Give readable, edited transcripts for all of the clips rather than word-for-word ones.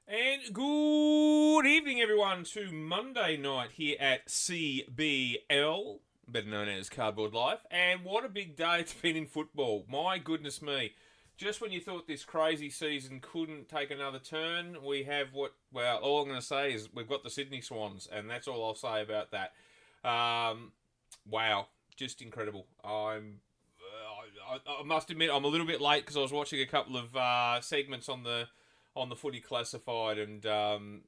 And good evening, everyone, to Monday night here at CBL, better known as Cardboard Life. And what a big day it's been in football. My goodness me. Just when you thought this crazy season couldn't take another turn, we have all I'm going to say is we've got the Sydney Swans, and that's all I'll say about that. Wow, just incredible. I must admit, I'm a little bit late because I was watching a couple of segments on the Footy Classified, and I'm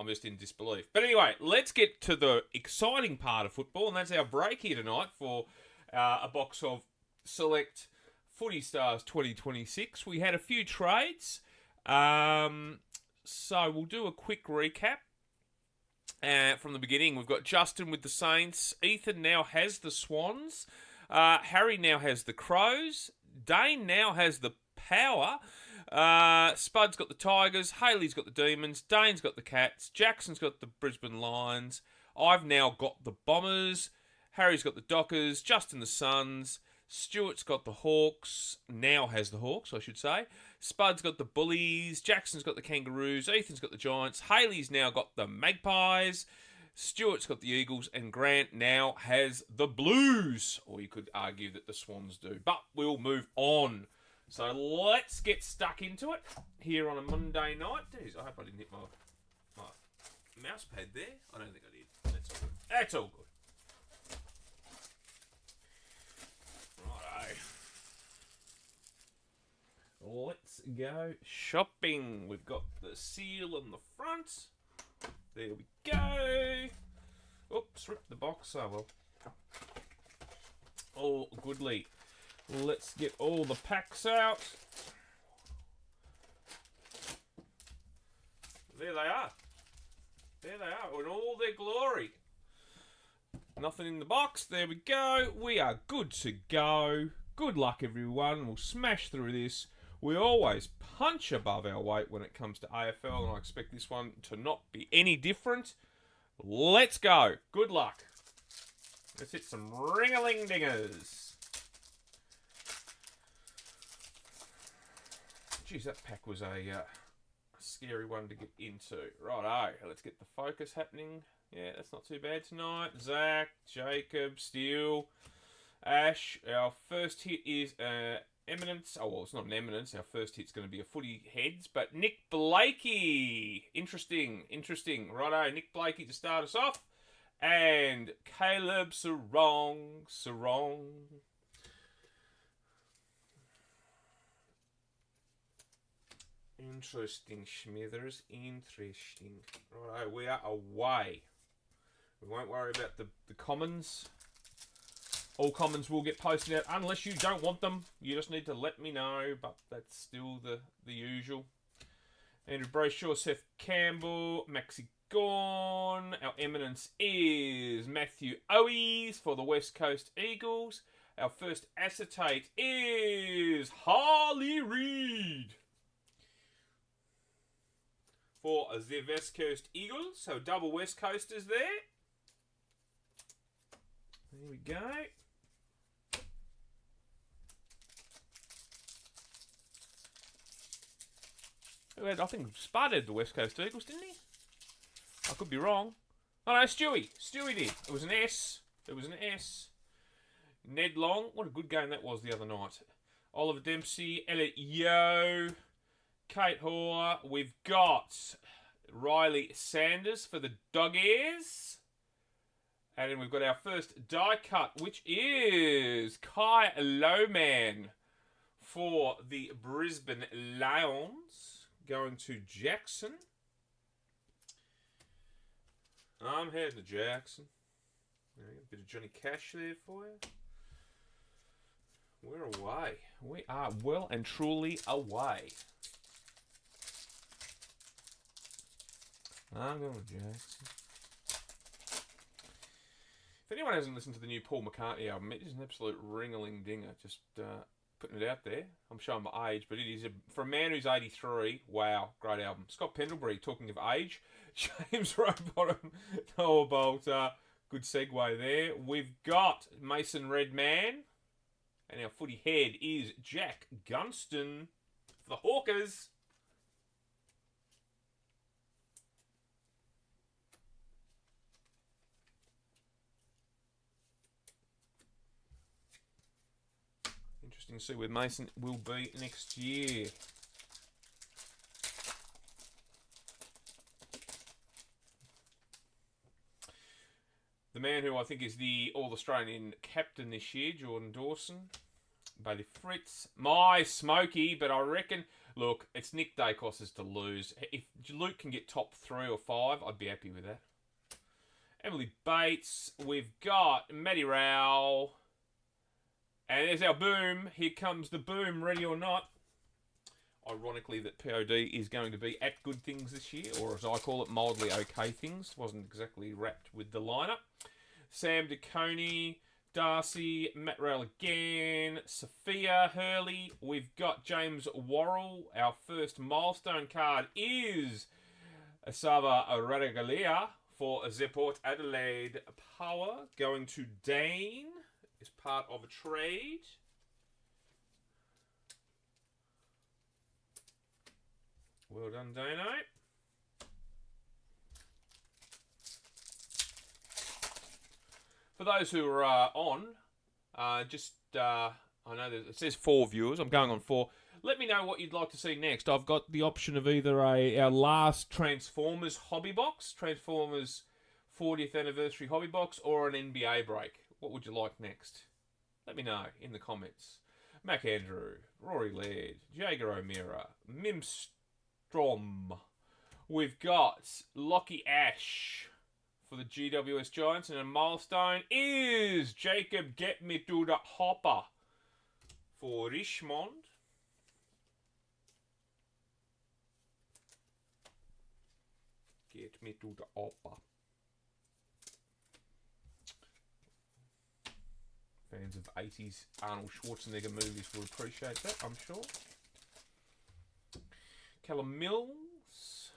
just in disbelief. But anyway, let's get to the exciting part of football, and that's our break here tonight for a box of select Footy Stars 2026. We had a few trades, so we'll do a quick recap. From the beginning, we've got Justin with the Saints. Ethan now has the Swans. Harry now has the Crows. Dane now has the Power. Spud's got the Tigers. Haley's got the Demons. Dane's got the Cats. Jackson's got the Brisbane Lions. I've now got the Bombers. Harry's got the Dockers. Justin the Suns. Stuart's got the Hawks. Now has the Hawks, I should say. Spud's got the Bullies. Jackson's got the Kangaroos. Ethan's got the Giants. Haley's now got the Magpies. Stuart's got the Eagles. And Grant now has the Blues. Or you could argue that the Swans do. But we'll move on. So let's get stuck into it here on a Monday night. Jeez, I hope I didn't hit my mouse pad there. I don't think I did. That's all good. That's all good. Righto. Let's go shopping. We've got the seal on the front. There we go. Oops, ripped the box. Oh well. All goodly. Let's get all the packs out. There they are. There they are in all their glory. Nothing in the box. There we go. We are good to go. Good luck, everyone. We'll smash through this. We always punch above our weight when it comes to AFL, and I expect this one to not be any different. Let's go. Good luck. Let's hit some ring-a-ling-dingers. Geez, that pack was a scary one to get into. Righto, let's get the focus happening. Yeah, that's not too bad tonight. Zach, Jacob, Steele, Ash. Our first hit is Eminence. Oh, well, it's not an Eminence. Our first hit's going to be a Footy Heads. But Nick Blakey. Interesting. Righto, Nick Blakey to start us off. And Caleb Sarong. Interesting, Smithers. Interesting. Righto, we are away. We won't worry about the commons. All commons will get posted out unless you don't want them. You just need to let me know, but that's still the usual. Andrew Brayshaw, Seth Campbell, Maxi Gorn. Our Eminence is Matthew Owies for the West Coast Eagles. Our first acetate is Harley Reid for the West Coast Eagles. So double West Coasters there. There we go. I think Spud had the West Coast Eagles, didn't he? I could be wrong. Oh no, Stewie. Stewie did. It was an S. Ned Long. What a good game that was the other night. Oliver Dempsey, Elliot Yeo, Kate Hoare. We've got Riley Sanders for the Dog Ears. And then we've got our first die cut, which is Kai Lowman for the Brisbane Lions. Going to Jackson. I'm heading to Jackson. A bit of Johnny Cash there for you. We're away. We are well and truly away. I'm going to Jackson. If anyone hasn't listened to the new Paul McCartney album, it is an absolute ring-a-ling-dinger. Just putting it out there. I'm showing my age, but it is for a man who's 83. Wow, great album. Scott Pendlebury, talking of age. James Rowbottom, Noah Bolter. Good segue there. We've got Mason Redman. And our footy head is Jack Gunston for the Hawkers. Interesting to see where Mason will be next year. The man who I think is the All-Australian captain this year, Jordan Dawson. Bailey Fritz. My Smokey, but I reckon... Look, it's Nick Dacos to lose. If Luke can get top 3 or 5, I'd be happy with that. Emily Bates. We've got Matty Rowell. And there's our boom. Here comes the boom, ready or not. Ironically, that POD is going to be at good things this year, or as I call it, mildly okay things. Wasn't exactly wrapped with the lineup. Sam DeConey, Darcy, Matt Rail again, Sophia Hurley. We've got James Worrell. Our first milestone card is Asava Radagalia for Zeport Adelaide Power. Going to Dane as part of a trade. Well done, Dano. For those who are on, I know that it says 4 viewers. I'm going on 4. Let me know what you'd like to see next. I've got the option of either our last Transformers hobby box, Transformers 40th anniversary hobby box, or an NBA break. What would you like next? Let me know in the comments. Mac Andrew, Rory Laird, Jager O'Meara, Mim Strom. We've got Lockie Ash for the GWS Giants, and a milestone is Jacob Get Me to the Hopper for Richmond. Get Me to the Hopper. Fans of 80s Arnold Schwarzenegger movies will appreciate that, I'm sure. Callum Mills,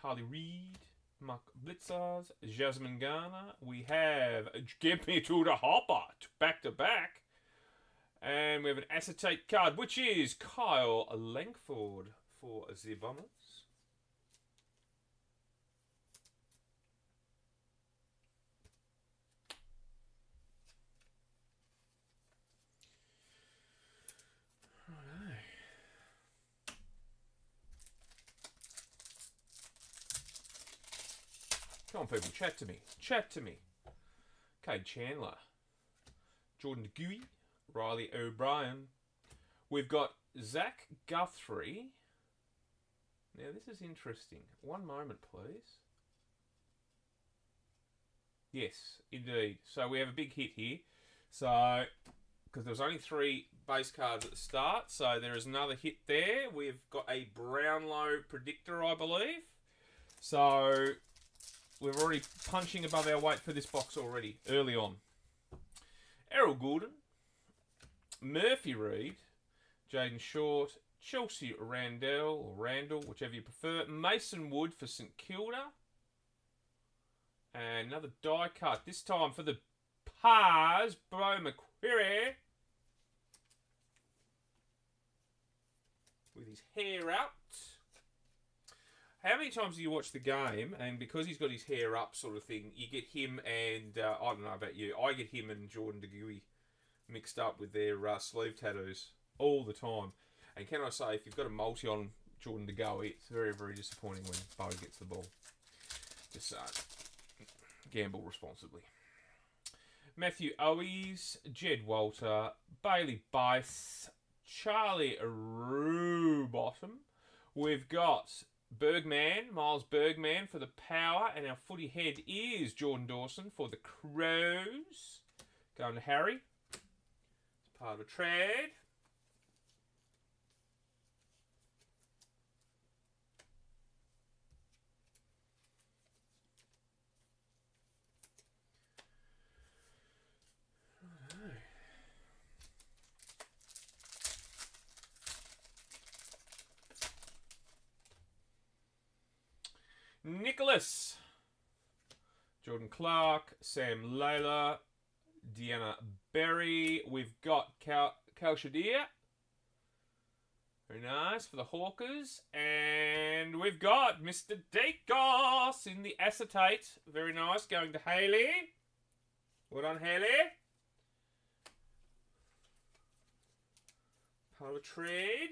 Harley Reid, Mark Blitzers, Jasmine Garner. We have Get Me to the Hopper, back to back. And we have an acetate card, which is Kyle Langford for the Bombers. Come on, people, chat to me. Chat to me. Cade Chandler. Jordan DeGuy. Riley O'Brien. We've got Zach Guthrie. Now, this is interesting. One moment, please. Yes, indeed. So, we have a big hit here. So, because there was only 3 base cards at the start. So, there is another hit there. We've got a Brownlow predictor, I believe. So... we're already punching above our weight for this box already, early on. Errol Goulden, Murphy Reid, Jaden Short, Chelsea Randall, or Randall, whichever you prefer, Mason Wood for St Kilda, and another die cut, this time for the Pars, Bo McQuarrie, with his hair out. How many times do you watch the game, and because he's got his hair up sort of thing, you get him and, I don't know about you, I get him and Jordan DeGuy mixed up with their sleeve tattoos all the time. And can I say, if you've got a multi on Jordan DeGuy, it's very, very disappointing when Bo gets the ball. Just gamble responsibly. Matthew Owies, Jed Walter, Bailey Bice, Charlie Rubottom. We've got... Bergman, Miles Bergman for the Power, and our footy head is Jordan Dawson for the Crows. Going to Harry. It's part of a trade. Nicholas, Jordan Clark, Sam Layla, Deanna Berry. We've got Cal Shadir. Very nice for the Hawkers. And we've got Mr. Dacos in the acetate. Very nice. Going to Haley. Well done, Haley. Part of a trade.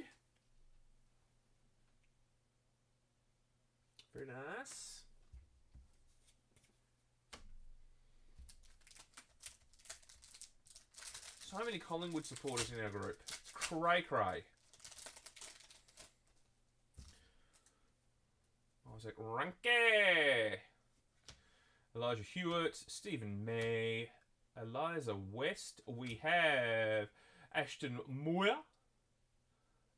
Very nice. So many Collingwood supporters in our group. Cray. Isaac Ranke. Elijah Hewitt. Stephen May. Eliza West. We have Ashton Moore.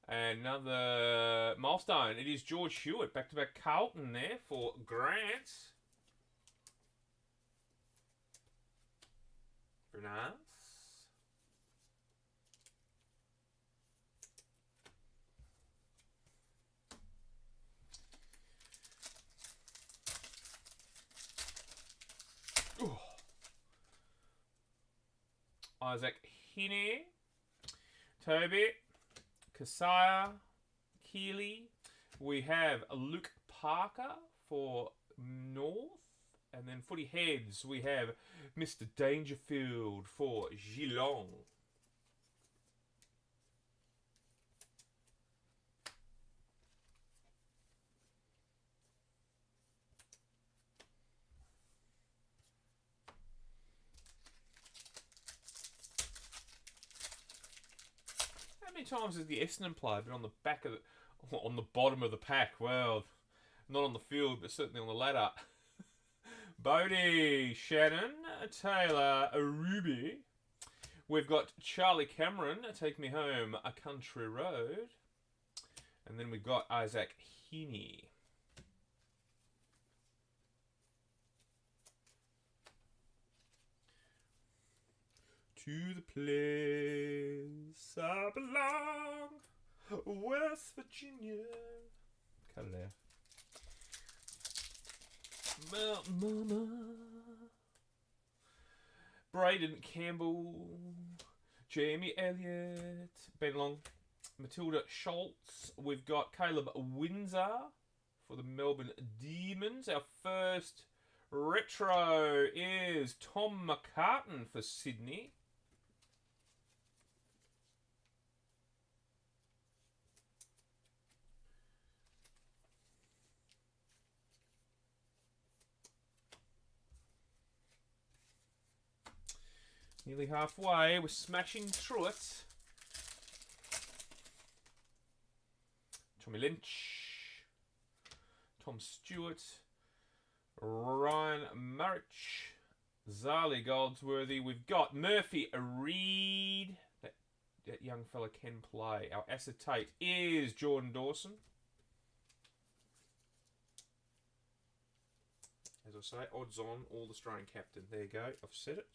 Another milestone. It is George Hewitt. Back-to-back Carlton there for Grant. Very nice. Ooh. Isaac Hine. Toby. Kasaya, Keeley. We have Luke Parker for North. And then footy heads, we have Mr. Dangerfield for Geelong. How many times has the Essendon player been on the back of on the bottom of the pack? Well, not on the field, but certainly on the ladder. Bodie, Shannon, Taylor, Ruby. We've got Charlie Cameron, Take Me Home, A Country Road. And then we've got Isaac Heaney. To the place I belong, West Virginia. Cut it out. Mama. Braden Campbell, Jamie Elliott, Ben Long, Matilda Schultz. We've got Caleb Windsor for the Melbourne Demons. Our first retro is Tom McCartan for Sydney. Nearly halfway, we're smashing through it. Tommy Lynch, Tom Stewart, Ryan Marich, Zali Goldsworthy. We've got Murphy Reed. That young fella can play. Our acetate is Jordan Dawson. As I say, odds on, all Australian captain. There you go, I've said it.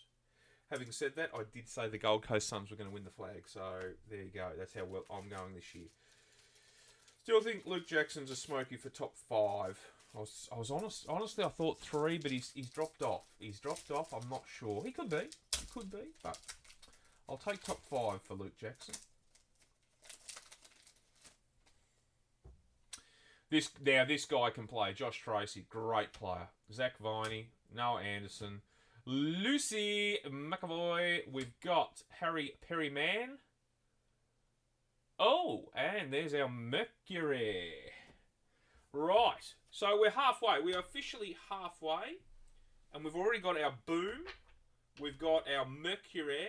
Having said that, I did say the Gold Coast Suns were going to win the flag, so there you go. That's how well I'm going this year. Still think Luke Jackson's a smoky for top 5. I was honest. Honestly, I thought 3, but he's dropped off. He's dropped off. I'm not sure. He could be. He could be, but I'll take top 5 for Luke Jackson. This guy can play. Josh Tracy, great player. Zach Viney, Noah Anderson. Lucy McAvoy. We've got Harry Perryman. Oh, and there's our Mercury. Right. So we're halfway. We're officially halfway. And we've already got our Boom. We've got our Mercury.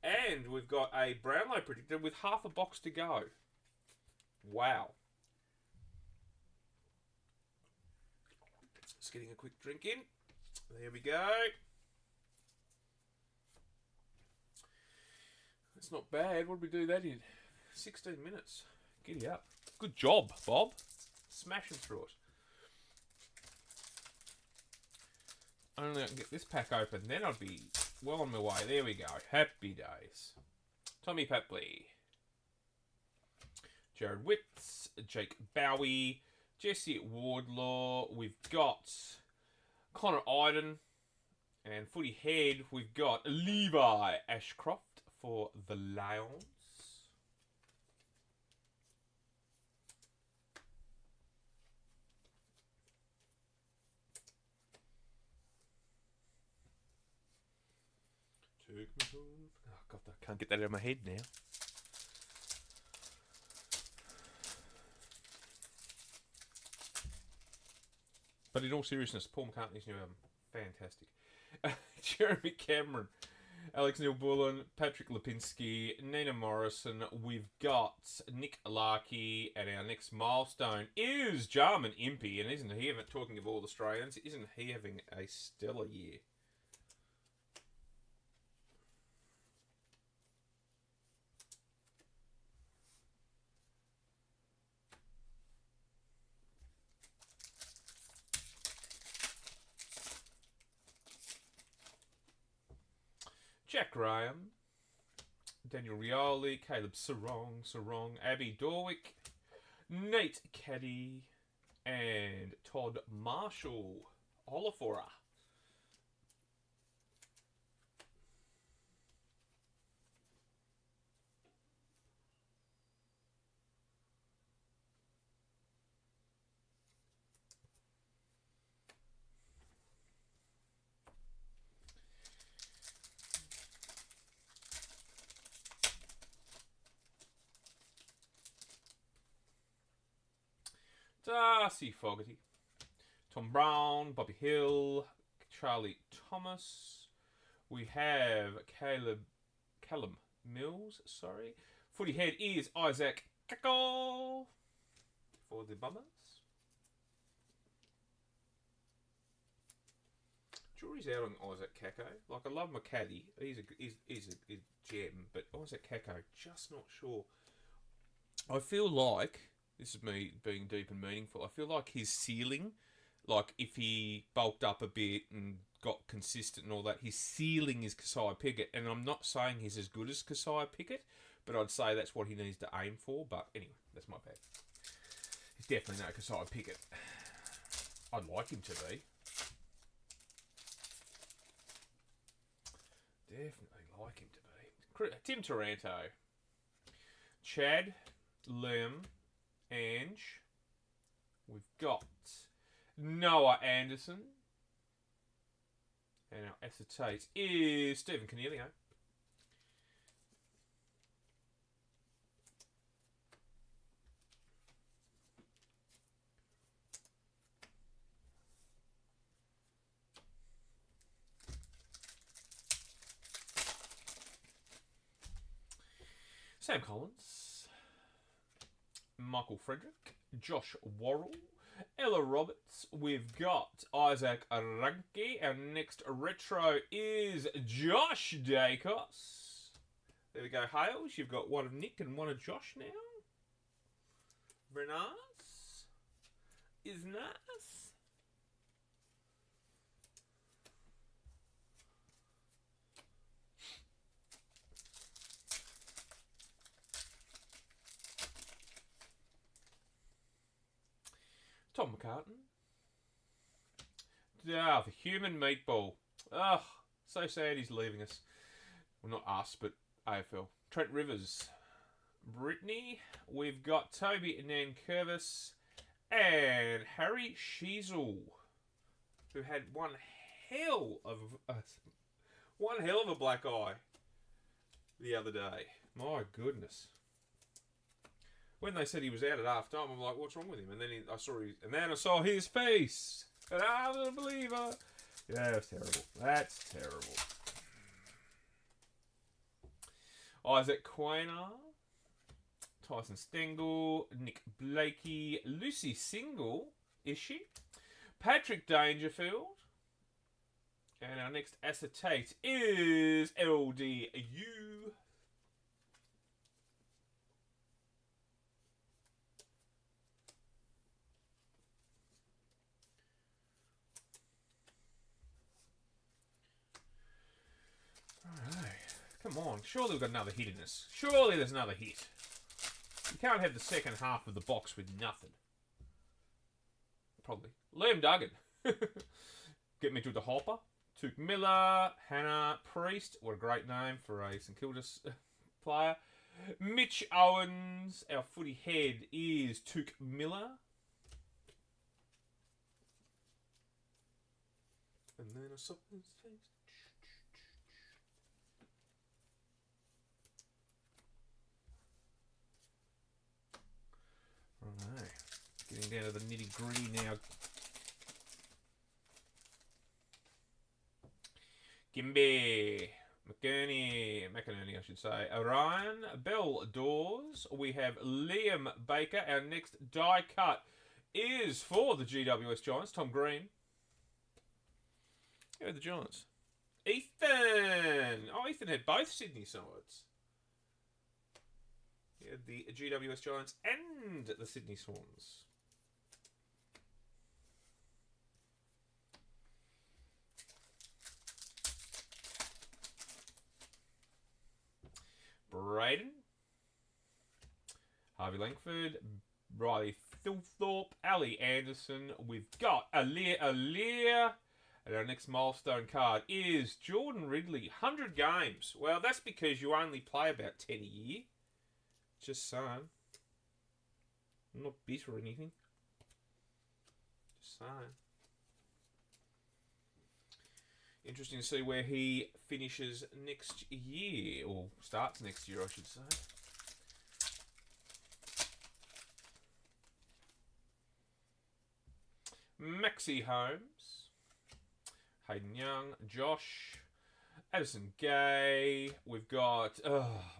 And we've got a Brownlow predictor with half a box to go. Wow. Just getting a quick drink in. There we go. That's not bad. What did we do that in? 16 minutes. Giddy up. Good job, Bob. Smashing through it. Only I can get this pack open, then I'd be well on my way. There we go. Happy days. Tommy Papley. Jared Witts. Jake Bowie. Jesse Wardlaw. We've got Connor Iden. And footy head, we've got Levi Ashcroft for the Lions. Take me home. Oh, God, I can't get that out of my head now. But in all seriousness, Paul McCartney's new album, fantastic. Jeremy Cameron, Alex Neil-Bullen, Patrick Lipinski, Nina Morrison. We've got Nick Larkey, and our next milestone is Jarman Impey, and isn't he, talking of all Australians, isn't he having a stellar year? Jack Graham, Daniel Rioli, Caleb Sarong, Abby Dorwick, Nate Caddy, and Todd Marshall. Olafora. Darcy Fogarty, Tom Brown, Bobby Hill, Charlie Thomas. We have Callum Mills, sorry. Footy head is Isaac Kako for the Bombers. Jury's out on Isaac Kako. Like, I love McCaddy. He's a gem, but Isaac Kako, just not sure. I feel like, this is me being deep and meaningful, I feel like his ceiling, like if he bulked up a bit and got consistent and all that, his ceiling is Kasai Pickett. And I'm not saying he's as good as Kasai Pickett, but I'd say that's what he needs to aim for. But anyway, that's my bad. He's definitely no Kasai Pickett. I'd like him to be. Definitely like him to be. Tim Taranto, Chad, Liam, Ange. We've got Noah Anderson. And our acetate is Stephen Cornelio. Sam Collins, Michael Frederick, Josh Worrell, Ella Roberts. We've got Isaac Ranke. Our next retro is Josh Dacos. There we go, Hales. You've got one of Nick and one of Josh now. Very nice. Is nice. Tom McCartan. Ah, the human meatball. Ugh, so sad he's leaving us. Well, not us, but AFL. Trent Rivers. Brittany. We've got Toby Nankervis and Harry Sheasel, who had one hell of a black eye the other day. My goodness. When they said he was out at half time, I'm like, what's wrong with him? And then I saw his face. And I was a believer. Yeah, that's terrible. That's terrible. Isaac Quainer, Tyson Stengel, Nick Blakey, Lucy Single, is she? Patrick Dangerfield. And our next acetate is LDU. Come on, surely we've got another hit in this. Surely there's another hit. You can't have the second half of the box with nothing. Probably. Liam Duggan. Get me to the hopper. Took Miller, Hannah Priest. What a great name for a St Kilda's player. Mitch Owens. Our footy head is Took Miller. And then I saw his face. Right. Getting down to the nitty gritty now. Kimby. McInerney, I should say. Ryan Bell Doors. We have Liam Baker. Our next die cut is for the GWS Giants. Tom Green. Who are the Giants? Ethan. Oh, Ethan had both Sydney sides. He had the GWS Giants and the Sydney Swans. Braden, Harvey Langford, Riley Thilthorpe, Ali Anderson. We've got Alir. And our next milestone card is Jordan Ridley, 100 games. Well, that's because you only play about 10 a year. Just saying. I'm not bitter or anything. Just saying. Interesting to see where he finishes next year, or starts next year, I should say. Maxi Holmes, Hayden Young, Josh, Addison Gay. We've got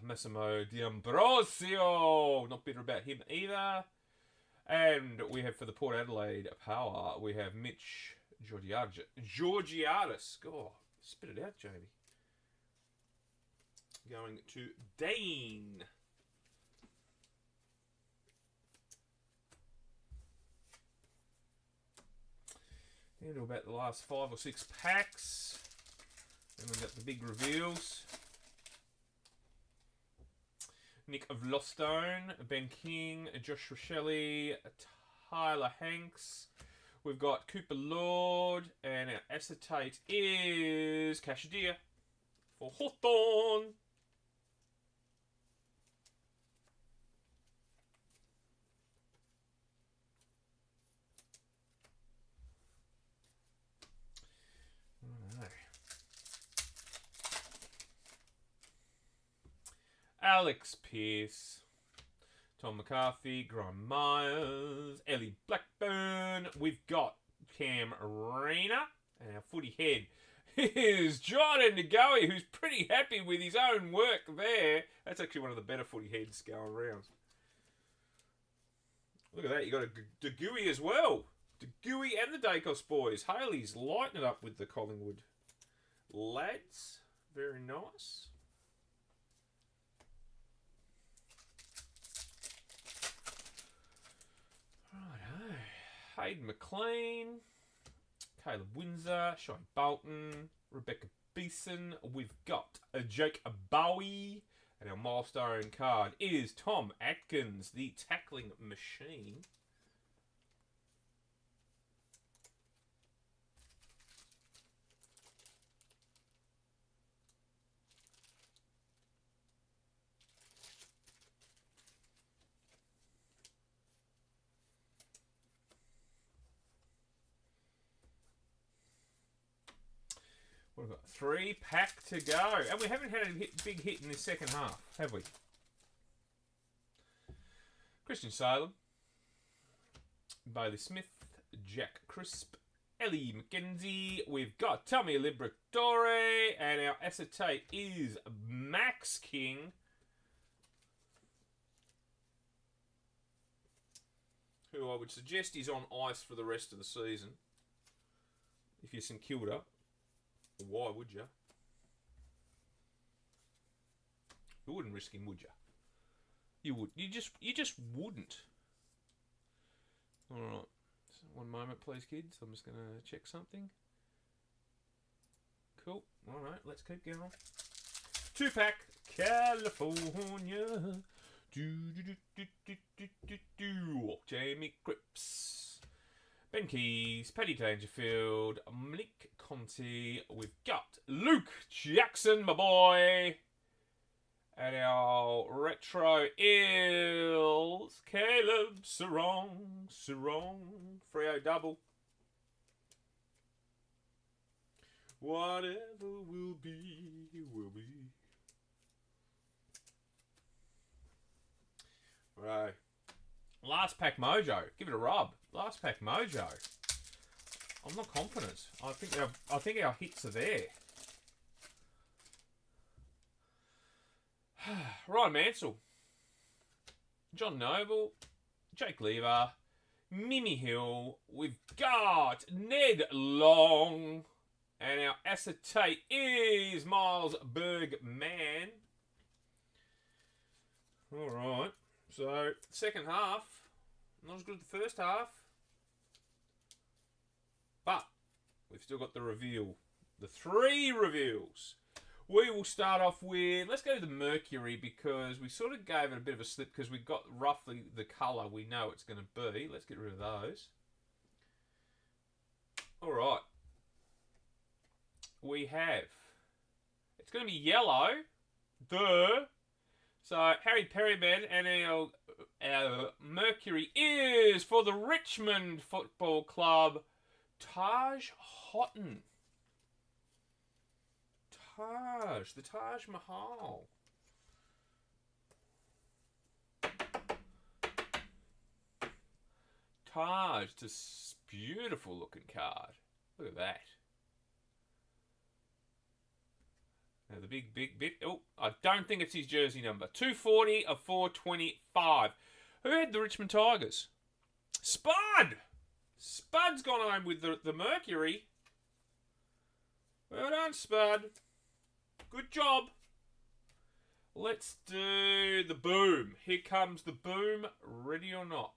Massimo D'Ambrosio. Not bitter about him either. And we have for the Port Adelaide Power, we have Mitch Georgiadis. God, spit it out, Jamie. Going to Dane. Into about the last 5 or 6 packs. Then we've got the big reveals. Nick of Lostone, Ben King, Josh Rochelle, Tyler Hanks. We've got Cooper Lord, and our acetate is Cashier for Hawthorn. Alex Pearce, Tom McCarthy, Graham Myers, Ellie Blackburn. We've got Cam Reina, and our footy head is Jordan Ngoe, who's pretty happy with his own work there. That's actually one of the better footy heads going around. Look at that, you got a DeGuy as well. DeGuy and the Dacos boys. Haley's lighting it up with the Collingwood lads. Very nice. Hayden McLean, Caleb Windsor, Shine Bolton, Rebecca Beeson. We've got a Jake Bowie, and our milestone card is Tom Atkins, the tackling machine. We've got 3 pack to go. And we haven't had a big hit in this second half, have we? Christian Salem, Bailey Smith, Jack Crisp, Ellie McKenzie. We've got Tommy Liberatore, and our acetate is Max King. Who I would suggest is on ice for the rest of the season. If you're St Kilda. Why would you? You wouldn't risk him, would you? You would. You just wouldn't. All right. So 1 moment, please, kids. I'm just going to check something. Cool. All right. Let's keep going. 2 pack, California. Jamie Cripps. Ben Keys, Paddy Dangerfield, Malik Conti. We've got Luke Jackson, my boy. And our retro is Caleb Sarong. Freo double. Whatever will be, will be. Right. Last pack mojo. Give it a rub. Last pack mojo. I'm not confident. I think our hits are there. Ryan Mansell, John Noble, Jake Lever, Mimi Hill. We've got Ned Long. And our acetate is Miles Bergman. All right. So, second half. Not as good as the first half. But we've still got the reveal. The 3 reveals. We will start off with, let's go to the Mercury because we sort of gave it a bit of a slip because we got roughly the colour we know it's going to be. Let's get rid of those. All right. We have, it's going to be yellow. Duh. So, Harry Perryman and our Mercury is for the Richmond Football Club, Taj Houghton. The Taj Mahal. Taj, this beautiful looking card. Look at that. Now the big bit. Oh, I don't think it's his jersey number. 240 of 425. Who had the Richmond Tigers? Spud! Spud's gone home with the Mercury. Well done, Spud. Good job. Let's do the boom. Here comes the boom. Ready or not?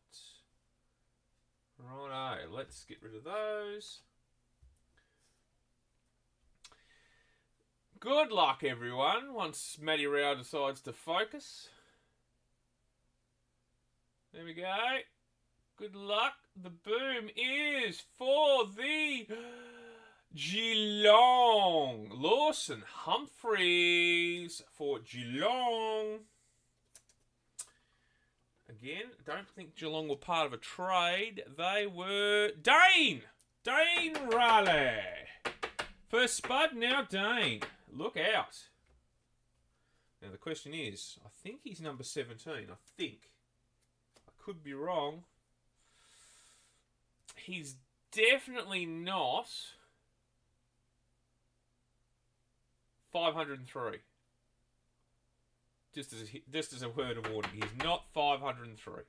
Righto. Let's get rid of those. Good luck, everyone, once Matty Rao decides to focus. There we go. Good luck. The boom is for the Geelong. Lawson Humphreys for Geelong. Again, don't think Geelong were part of a trade. They were Dane Raleigh. First Spud, now Dane. Look out. Now the question is, I think he's number 17. I think. I could be wrong. He's definitely not 503. Just as a word of warning, he's not 503.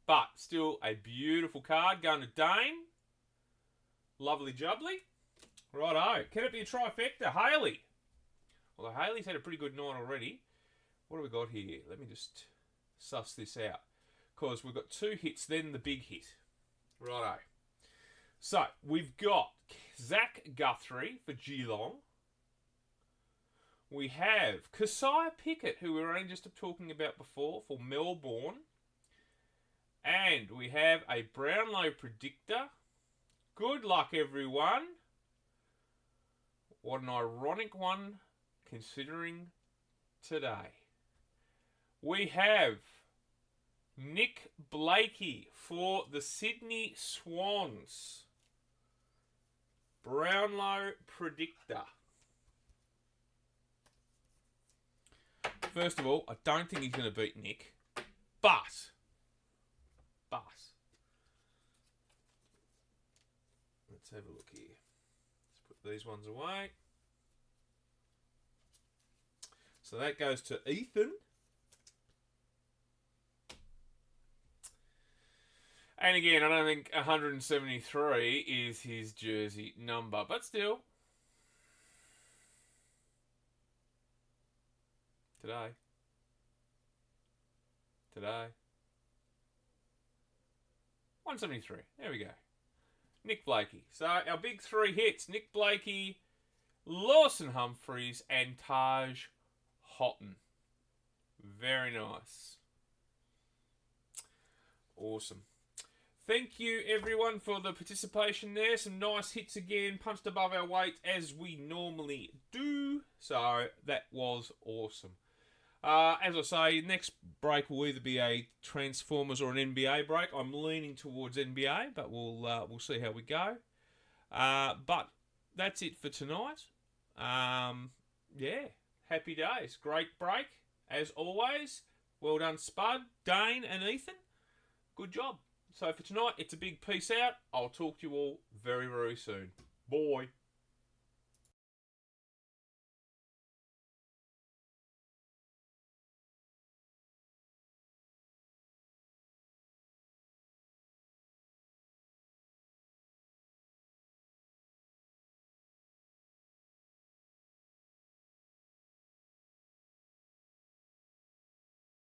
But still a beautiful card going to Dane. Lovely jubbly. Righto. Can it be a trifecta? Haley. Although Haley's had a pretty good night already. What have we got here? Let me just suss this out. Because we've got 2 hits, then the big hit. Righto. So, we've got Zach Guthrie for Geelong. We have Keziah Pickett, who we were only just talking about before, for Melbourne. And we have a Brownlow predictor. Good luck, everyone. What an ironic one, considering today. We have Nick Blakey for the Sydney Swans. Brownlow predictor. First of all, I don't think he's going to beat Nick. But. Let's have a look here. Let's put these ones away. So that goes to Ethan. And again, I don't think 173 is his jersey number. But still. Today. 173. There we go. Nick Blakey. So our big 3 hits. Nick Blakey, Lawson Humphreys, and Taj Houghton. Very nice. Awesome. Thank you, everyone, for the participation there. Some nice hits again. Punched above our weight, as we normally do. So that was awesome. As I say, next break will either be a Transformers or an NBA break. I'm leaning towards NBA, but we'll see how we go. But that's it for tonight. Yeah, happy days. Great break, as always. Well done, Spud, Dane, and Ethan. Good job. So for tonight, it's a big peace out. I'll talk to you all very, very soon. Bye.